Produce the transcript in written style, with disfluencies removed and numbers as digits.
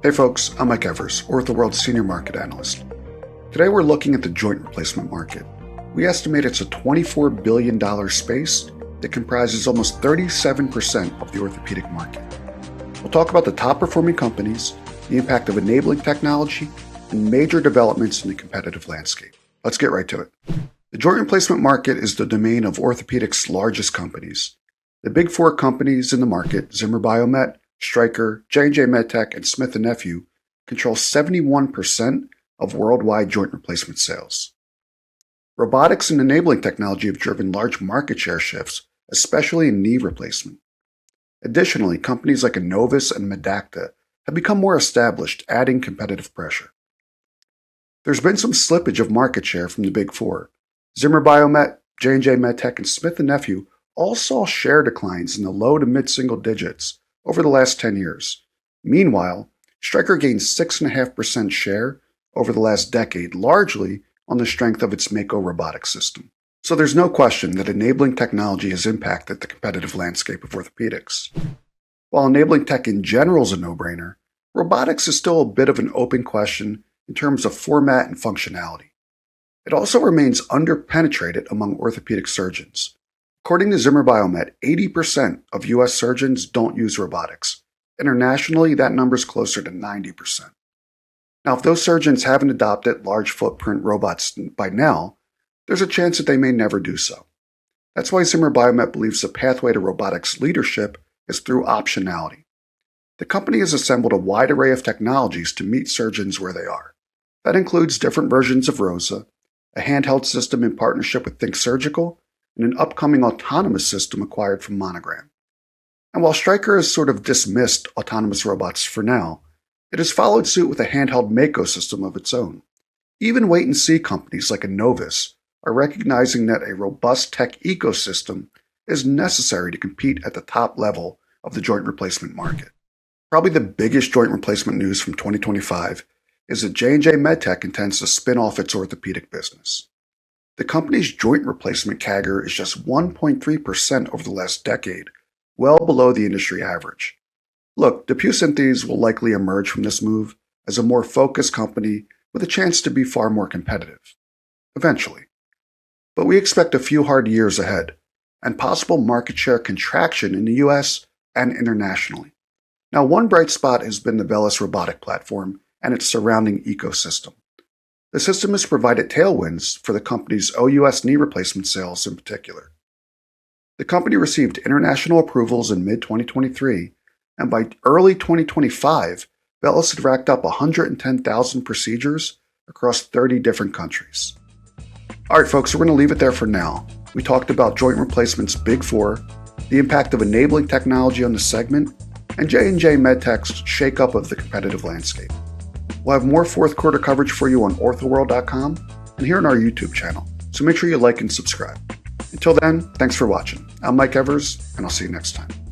Hey folks, I'm Mike Evers, OrthoWorld's Senior Market Analyst. Today we're looking at the joint replacement market. We estimate it's a $24 billion space that comprises almost 37% of the orthopedic market. We'll talk about the top performing companies, the impact of enabling technology, and major developments in the competitive landscape. Let's get right to it. The joint replacement market is the domain of orthopedics' largest companies. The big four companies in the market, Zimmer Biomet, Stryker, J&J MedTech, and Smith+Nephew, control 71% of worldwide joint replacement sales. Robotics and enabling technology have driven large market share shifts, especially in knee replacement. Additionally, companies like Enovis and Medacta have become more established, adding competitive pressure. There's been some slippage of market share from the big four. Zimmer Biomet, J&J MedTech, and Smith+Nephew all saw share declines in the low to mid-single digits over the last 10 years. Meanwhile, Stryker gained 6.5% share over the last decade, largely on the strength of its Mako robotic system. So there's no question that enabling technology has impacted the competitive landscape of orthopedics. While enabling tech in general is a no-brainer, robotics is still a bit of an open question in terms of format and functionality. It also remains underpenetrated among orthopedic surgeons. According to Zimmer Biomet, 80% of U.S. surgeons don't use robotics. Internationally, that number is closer to 90%. Now, if those surgeons haven't adopted large footprint robots by now, there's a chance that they may never do so. That's why Zimmer Biomet believes the pathway to robotics leadership is through optionality. The company has assembled a wide array of technologies to meet surgeons where they are. That includes different versions of ROSA, a handheld system in partnership with Think Surgical, and an upcoming autonomous system acquired from Monogram. And while Stryker has sort of dismissed autonomous robots for now, it has followed suit with a handheld Mako system of its own. Even wait-and-see companies like Enovis are recognizing that a robust tech ecosystem is necessary to compete at the top level of the joint replacement market. Probably the biggest joint replacement news from 2025 is that J&J MedTech intends to spin off its orthopedic business. The company's joint replacement CAGR is just 1.3% over the last decade, well below the industry average. Look, DePuy Synthes will likely emerge from this move as a more focused company with a chance to be far more competitive. Eventually. But we expect a few hard years ahead, and possible market share contraction in the US and internationally. Now, one bright spot has been the VELYS robotic platform and its surrounding ecosystem. The system has provided tailwinds for the company's OUS knee replacement sales in particular. The company received international approvals in mid-2023, and by early 2025, VELYS had racked up 110,000 procedures across 30 different countries. Alright folks, we're going to leave it there for now. We talked about joint replacement's big four, the impact of enabling technology on the segment, and J&J MedTech's shakeup of the competitive landscape. We'll have more fourth quarter coverage for you on orthoworld.com and here on our YouTube channel, so make sure you like and subscribe. Until then, thanks for watching. I'm Mike Evers, and I'll see you next time.